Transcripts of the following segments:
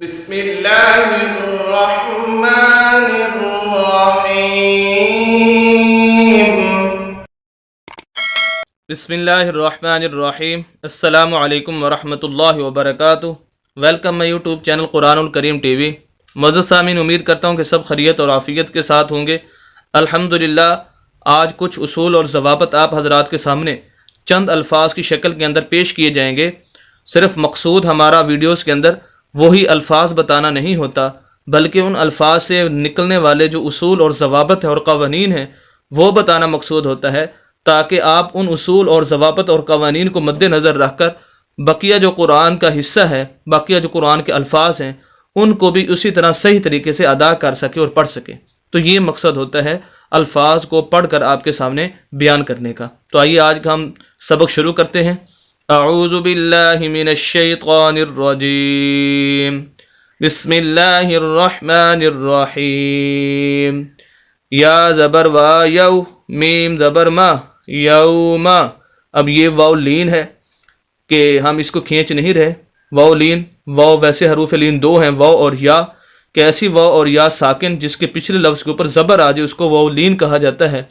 بسم اللہ الرحمن الرحیم بسم اللہ الرحمن الرحیم۔ السلام علیکم ورحمۃ اللہ وبرکاتہ۔ ویلکم مائی یوٹیوب چینل قرآن الکریم ٹی وی۔ معزز سامعین، امید کرتا ہوں کہ سب خیریت اور عافیت کے ساتھ ہوں گے۔ الحمدللہ آج کچھ اصول اور ضوابط آپ حضرات کے سامنے چند الفاظ کی شکل کے اندر پیش کیے جائیں گے۔ صرف مقصود ہمارا ویڈیوز کے اندر وہی الفاظ بتانا نہیں ہوتا، بلکہ ان الفاظ سے نکلنے والے جو اصول اور ضوابط ہیں اور قوانین ہیں وہ بتانا مقصود ہوتا ہے، تاکہ آپ ان اصول اور ضوابط اور قوانین کو مد نظر رکھ کر بقیہ جو قرآن کا حصہ ہے، بقیہ جو قرآن کے الفاظ ہیں، ان کو بھی اسی طرح صحیح طریقے سے ادا کر سکے اور پڑھ سکے۔ تو یہ مقصد ہوتا ہے الفاظ کو پڑھ کر آپ کے سامنے بیان کرنے کا۔ تو آئیے آج کا ہم سبق شروع کرتے ہیں۔ اعوذ باللہ من الشیطان الرجیم، بسم اللہ الرحمن الرحیم۔ یا زبر وا یو، میم زبر ما، یوم۔ اب یہ واو لین ہے کہ ہم اس کو کھینچ نہیں رہے، واو لین۔ واو ویسے حروف لین دو ہیں، واو اور یا، کہ ایسی واو اور یا ساکن جس کے پچھلے لفظ کے اوپر زبر آ جائے اس کو واو لین کہا جاتا ہے۔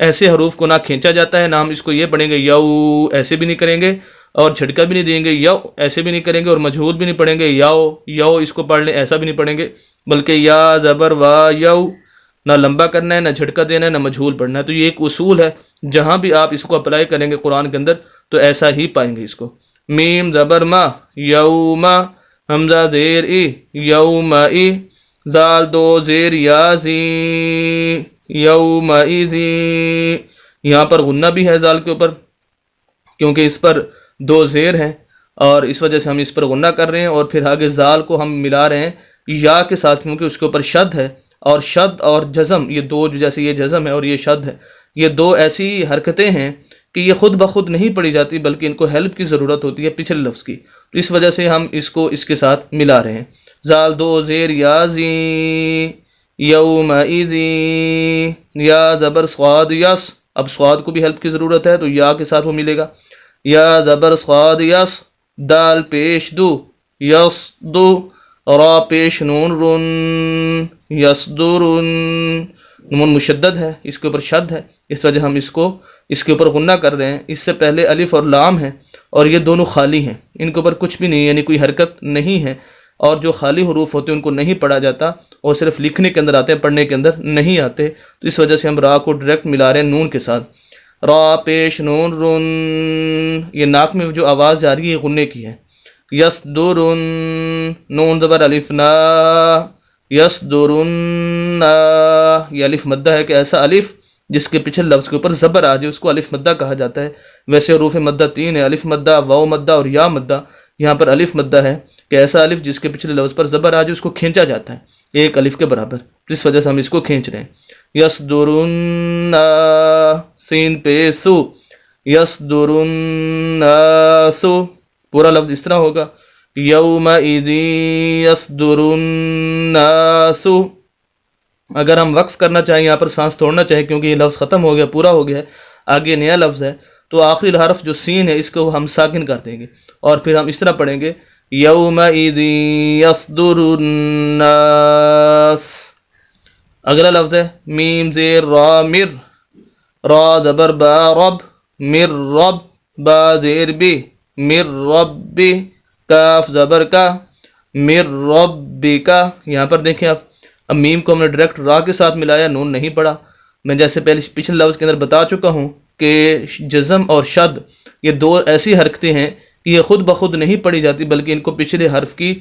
ایسے حروف کو نہ کھینچا جاتا ہے، نہ ہم اس کو یہ پڑھیں گے یو، ایسے بھی نہیں کریں گے، اور جھٹکا بھی نہیں دیں گے یو، ایسے بھی نہیں کریں گے، اور مجہول بھی نہیں پڑھیں گے یو یو، اس کو پڑھ لیں ایسا بھی نہیں پڑھیں گے، بلکہ یا زبر وا یو، نہ لمبا کرنا ہے، نہ جھٹکا دینا ہے، نہ مجہول پڑھنا ہے۔ تو یہ ایک اصول ہے، جہاں بھی آپ اس کو اپلائی کریں گے قرآن کے اندر تو ایسا ہی پائیں گے اس کو۔ میم زبر ما، یوم، حمزہ زیر ای، یوم ای، زال دو زیر یا زی، یوم ای زی۔ یہاں پر غنہ بھی ہے زال کے اوپر، کیونکہ اس پر دو زیر ہیں اور اس وجہ سے ہم اس پر غنہ کر رہے ہیں، اور پھر آگے زال کو ہم ملا رہے ہیں یا کے ساتھ، کیونکہ اس کے اوپر شد ہے، اور شد اور جزم یہ دو، جیسے یہ جزم ہے اور یہ شد ہے، یہ دو ایسی حرکتیں ہیں کہ یہ خود بخود نہیں پڑھی جاتی، بلکہ ان کو ہیلپ کی ضرورت ہوتی ہے پچھلے لفظ کی، تو اس وجہ سے ہم اس کو اس کے ساتھ ملا رہے ہیں۔ زال دو زیر یا زی، یوم ایزی، یا زبر صاد یس، اب صاد کو بھی ہیلپ کی ضرورت ہے تو یا کے ساتھ وہ ملے گا۔ یا زبر صاد یس، دال پیش دو، یس دو، را پیش نون رن، یس دو رن، نون مشدد ہے، اس کے اوپر شد ہے، اس وجہ ہم اس کے اوپر غنہ کر رہے ہیں۔ اس سے پہلے الف اور لام ہے اور یہ دونوں خالی ہیں، ان کے اوپر کچھ بھی نہیں، یعنی کوئی حرکت نہیں ہے، اور جو خالی حروف ہوتے ہیں ان کو نہیں پڑھا جاتا، اور صرف لکھنے کے اندر آتے ہیں، پڑھنے کے اندر نہیں آتے، تو اس وجہ سے ہم را کو ڈائریکٹ ملا رہے ہیں نون کے ساتھ۔ را پیش نون رن، یہ ناک میں جو آواز جا رہی ہے غنے کی ہے۔ یس درن، نون زبر الف نا، یس درن، یہ الف مدہ ہے، کہ ایسا الف جس کے پچھلے لفظ کے اوپر زبر آ جائے اس کو الف مدہ کہا جاتا ہے۔ ویسے حروف مدہ تین ہے، الف مدہ، واو مدہ اور یا مدہ، یہاں پر الف مدہ ہے کہ ایسا الف جس کے پچھلے لفظ پر زبر آ جائے اس کو کھینچا جاتا ہے ایک الف کے برابر، جس وجہ سے ہم اس کو کھینچ رہے ہیں۔ یصدرن، سین پہ سو، یصدرن سو، پورا لفظ اس طرح ہوگا، یومئذ یصدرن سو۔ اگر ہم وقف کرنا چاہیں، یہاں پر سانس توڑنا چاہیں کیونکہ یہ لفظ ختم ہو گیا، پورا ہو گیا ہے، آگے نیا لفظ ہے، تو آخری حرف جو سین ہے اس کو ہم ساکن کر دیں گے، اور پھر ہم اس طرح پڑھیں گے یومئذ یصدر الناس۔ اگلا لفظ ہے میم زیر را مر، را زبر با رب، مر رب، با زیر بی، مر رب، کاف زبر کا، مر رب کا۔ یہاں پر دیکھیں آپ، اب میم کو ہم نے ڈائریکٹ را کے ساتھ ملایا، نون نہیں پڑھا۔ میں جیسے پہلے پچھلے لفظ کے اندر بتا چکا ہوں کہ جزم اور شد یہ دو ایسی حرکتیں ہیں کہ یہ خود بخود نہیں پڑھی جاتی، بلکہ ان کو پچھلے حرف کی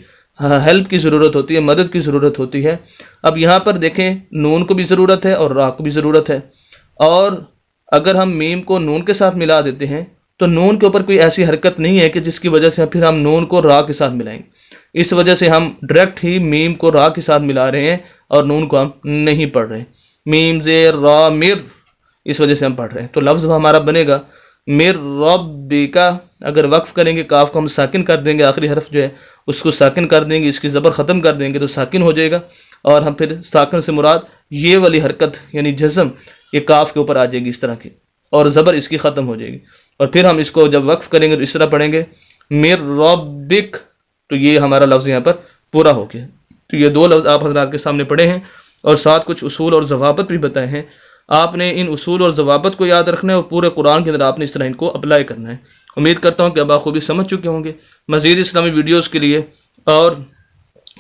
ہیلپ کی ضرورت ہوتی ہے، مدد کی ضرورت ہوتی ہے۔ اب یہاں پر دیکھیں نون کو بھی ضرورت ہے اور را کو بھی ضرورت ہے، اور اگر ہم میم کو نون کے ساتھ ملا دیتے ہیں تو نون کے اوپر کوئی ایسی حرکت نہیں ہے کہ جس کی وجہ سے پھر ہم نون کو را کے ساتھ ملائیں گے، اس وجہ سے ہم ڈائریکٹ ہی میم کو را کے ساتھ ملا رہے ہیں اور نون کو ہم نہیں پڑھ رہے ہیں۔ میم زیر را مر، اس وجہ سے ہم پڑھ رہے ہیں، تو لفظ ہمارا بنے گا مر ربک۔ اگر وقف کریں گے کاف کو ہم ساکن کر دیں گے، آخری حرف جو ہے اس کو ساکن کر دیں گے، اس کی زبر ختم کر دیں گے تو ساکن ہو جائے گا، اور ہم پھر ساکن سے مراد یہ والی حرکت یعنی جزم یہ کاف کے اوپر آ جائے گی اس طرح کی، اور زبر اس کی ختم ہو جائے گی، اور پھر ہم اس کو جب وقف کریں گے تو اس طرح پڑھیں گے مر ربک، تو یہ ہمارا لفظ یہاں پر پورا ہو گیا۔ تو یہ 2 لفظ آپ حضرات کے سامنے پڑھے ہیں اور ساتھ کچھ اصول اور ضوابط بھی بتائے ہیں۔ آپ نے ان اصول اور ضوابط کو یاد رکھنا ہے اور پورے قرآن کے اندر آپ نے اس طرح ان کو اپلائی کرنا ہے۔ امید کرتا ہوں کہ اب بخوبی سمجھ چکے ہوں گے۔ مزید اسلامی ویڈیوز کے لیے اور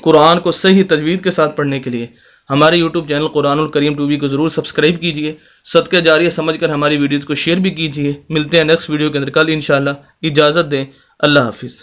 قرآن کو صحیح تجوید کے ساتھ پڑھنے کے لیے ہمارے یوٹیوب چینل قرآن الکریم ٹی وی کو ضرور سبسکرائب کیجیے۔ صدقہ جاریہ سمجھ کر ہماری ویڈیوز کو شیئر بھی کیجیے۔ ملتے ہیں نیکسٹ ویڈیو کے اندر کل انشاءاللہ۔ اجازت دیں، اللہ حافظ۔